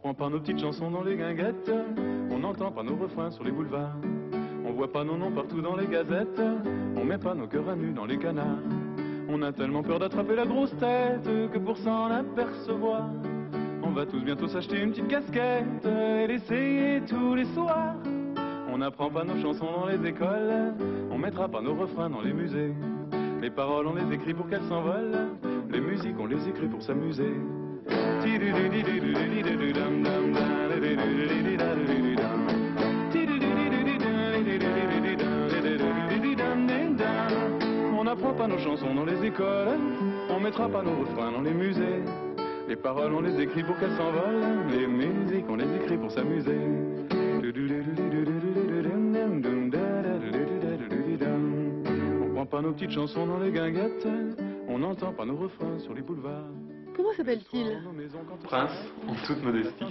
prend pas nos petites chansons dans les guinguettes, on n'entend pas nos refrains sur les boulevards, on voit pas nos noms partout dans les gazettes, on met pas nos cœurs à nu dans les canards. On a tellement peur d'attraper la grosse tête que pour s'en apercevoir, on va tous bientôt s'acheter une petite casquette et l'essayer tous les soirs. On n'apprend pas nos chansons dans les écoles, on mettra pas nos refrains dans les musées. Les paroles on les écrit pour qu'elles s'envolent, les musiques on les écrit pour s'amuser. On n'apprend pas nos chansons dans les écoles, on mettra pas nos refrains dans les musées. Les paroles on les écrit pour qu'elles s'envolent, les musiques on les écrit pour s'amuser. On prend pas nos petites chansons dans les guinguettes, on n'entend pas nos refrains sur les boulevards. Comment s'appelle-t-il? Prince, en toute modestie.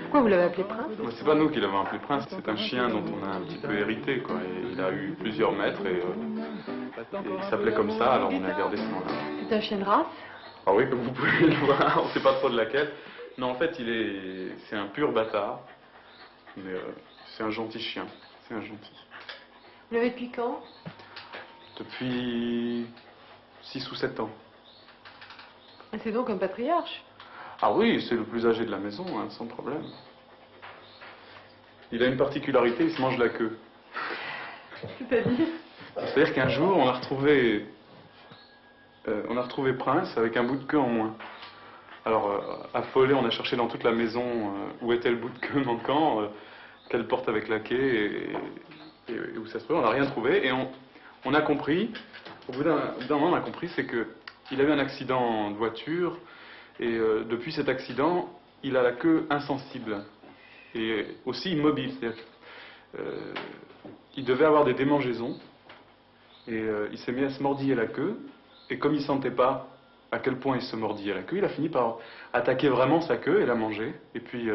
Pourquoi vous l'avez appelé Prince? C'est pas nous qui l'avons appelé Prince, c'est un chien dont on a un petit peu hérité, quoi. Et il a eu plusieurs maîtres et il s'appelait comme ça, alors on a gardé ce nom-là. C'est un chien de race? Ah oui, comme vous pouvez le voir, on sait pas trop de laquelle. Non, en fait, c'est un pur bâtard, mais c'est un gentil chien, c'est un gentil. Vous l'avez depuis quand? Depuis 6 ou 7 ans. C'est donc un patriarche. Ah oui, c'est le plus âgé de la maison, hein, sans problème. Il a une particularité, il se mange la queue. C'est-à-dire? C'est-à-dire qu'un jour, on a retrouvé Prince avec un bout de queue en moins. Alors, affolé, on a cherché dans toute la maison où était le bout de queue manquant, quelle porte avec la quai et où ça se trouvait. On n'a rien trouvé et on a compris, au bout d'un moment, on a compris, c'est que il a eu un accident de voiture et depuis cet accident, il a la queue insensible et aussi immobile. C'est-à-dire qu'il devait avoir des démangeaisons et il s'est mis à se mordiller la queue et comme il ne sentait pas à quel point il se mordillait la queue, il a fini par attaquer vraiment sa queue et la manger. Et puis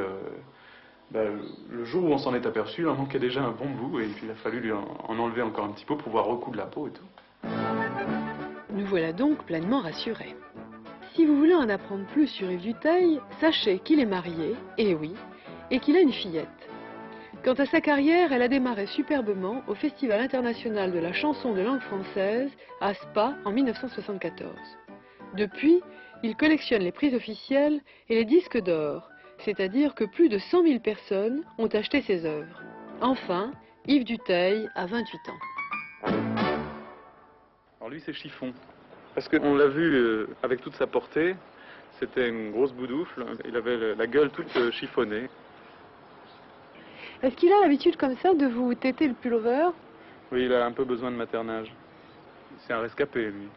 le jour où on s'en est aperçu, il en manquait déjà un bon bout et puis il a fallu lui en enlever encore un petit peu pour pouvoir recoudre la peau et tout. Nous voilà donc pleinement rassurés. Si vous voulez en apprendre plus sur Yves Dutheil, sachez qu'il est marié, et oui, et qu'il a une fillette. Quant à sa carrière, elle a démarré superbement au Festival international de la chanson de langue française à Spa en 1974. Depuis, il collectionne les prix officiels et les disques d'or, c'est-à-dire que plus de 100 000 personnes ont acheté ses œuvres. Enfin, Yves Dutheil a 28 ans. Alors lui c'est Chiffon, parce qu'on l'a vu avec toute sa portée, c'était une grosse boudoufle, il avait la gueule toute chiffonnée. Est-ce qu'il a l'habitude comme ça de vous téter le pullover? Oui, il a un peu besoin de maternage. C'est un rescapé lui.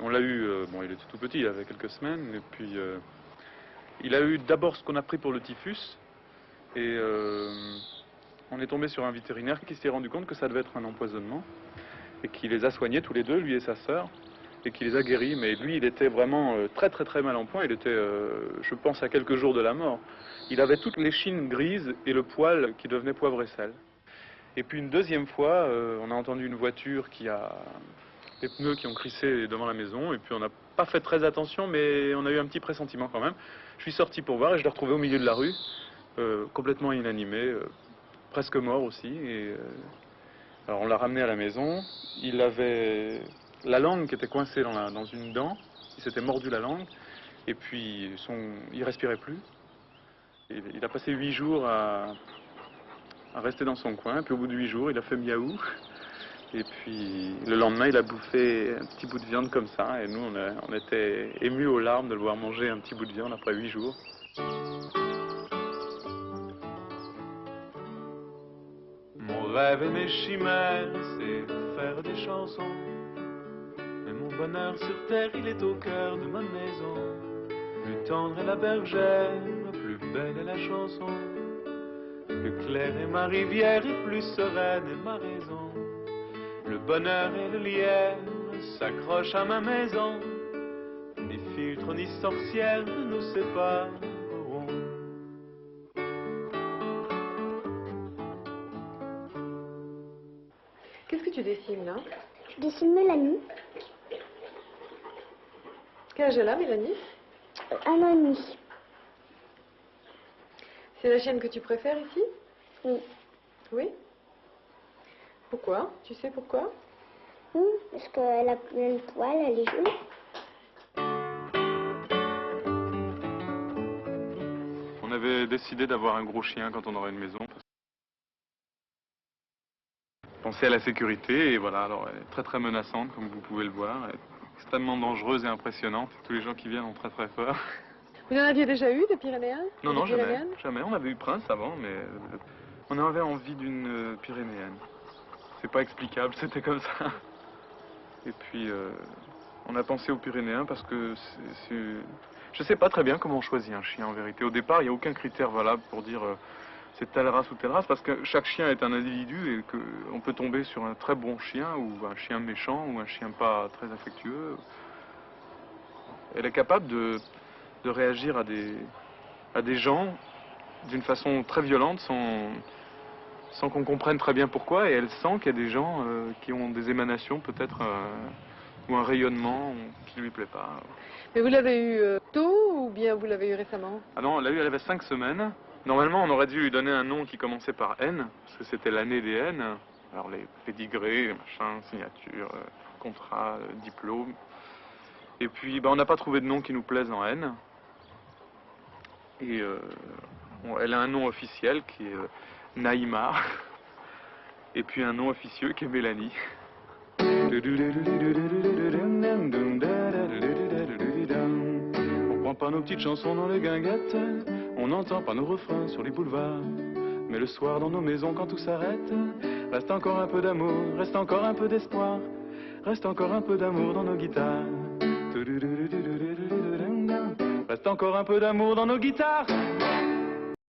On l'a eu, bon il était tout petit, il avait quelques semaines, et puis il a eu d'abord ce qu'on a pris pour le typhus, et on est tombé sur un vétérinaire qui s'est rendu compte que ça devait être un empoisonnement. Et qui les a soignés tous les deux, lui et sa sœur, et qui les a guéris. Mais lui, il était vraiment très très très mal en point, il était, je pense, à quelques jours de la mort. Il avait toutes les chines grises et le poil qui devenait poivre et sel. Et puis une deuxième fois, on a entendu une voiture des pneus qui ont crissé devant la maison, et puis on n'a pas fait très attention, mais on a eu un petit pressentiment quand même. Je suis sorti pour voir et je l'ai retrouvé au milieu de la rue, complètement inanimé, presque mort aussi. Alors on l'a ramené à la maison, il avait la langue qui était coincée dans une dent, il s'était mordu la langue, et puis il respirait plus. Il a passé 8 jours à rester dans son coin, puis au bout de 8 jours il a fait miaou, et puis le lendemain il a bouffé un petit bout de viande comme ça, et nous on était émus aux larmes de le voir manger un petit bout de viande après 8 jours. Mon rêve et mes chimères, c'est faire des chansons. Mais mon bonheur sur terre, il est au cœur de ma maison. Plus tendre est la bergère, plus belle est la chanson. Plus claire est ma rivière et plus sereine est ma raison. Le bonheur et le lierre s'accrochent à ma maison. Ni filtre ni sorcière ne nous séparent. Qu'est-ce que tu dessines là? Je dessine Mélanie. Quel âge elle a, Mélanie? 1 an et demi. C'est la chienne que tu préfères ici? Oui. Oui? Pourquoi? Tu sais pourquoi? Parce qu'elle a plein de poils, elle est jolie. On avait décidé d'avoir un gros chien quand on aurait une maison. Penser à la sécurité, et voilà, alors elle est très très menaçante, comme vous pouvez le voir. Elle est extrêmement dangereuse et impressionnante. Tous les gens qui viennent ont très très peur. Vous en aviez déjà eu des Pyrénéennes? Non, non, Des jamais. Pyrénéennes? Jamais. On avait eu Prince avant, mais on avait envie d'une Pyrénéenne. C'est pas explicable, c'était comme ça. Et puis, on a pensé aux Pyrénéens parce que je sais pas très bien comment on choisit un chien en vérité. Au départ, il n'y a aucun critère valable pour dire c'est telle race ou telle race, parce que chaque chien est un individu et qu'on peut tomber sur un très bon chien ou un chien méchant ou un chien pas très affectueux. Elle est capable de réagir à des gens d'une façon très violente sans qu'on comprenne très bien pourquoi, et elle sent qu'il y a des gens qui ont des émanations peut-être ou un rayonnement qui ne lui plaît pas. Mais vous l'avez eu tôt ou bien vous l'avez eu récemment? Ah non, elle avait 5 semaines. Normalement, on aurait dû lui donner un nom qui commençait par N, parce que c'était l'année des N. Alors les pédigrés, machin, signature, contrat, diplôme. Et puis, on n'a pas trouvé de nom qui nous plaise en N. Et elle a un nom officiel qui est Naïma. Et puis un nom officieux qui est Mélanie. On prend pas nos petites chansons dans les guinguettes, on n'entend pas nos refrains sur les boulevards. Mais le soir dans nos maisons quand tout s'arrête, reste encore un peu d'amour, reste encore un peu d'espoir, reste encore un peu d'amour dans nos guitares. Reste encore un peu d'amour dans nos guitares.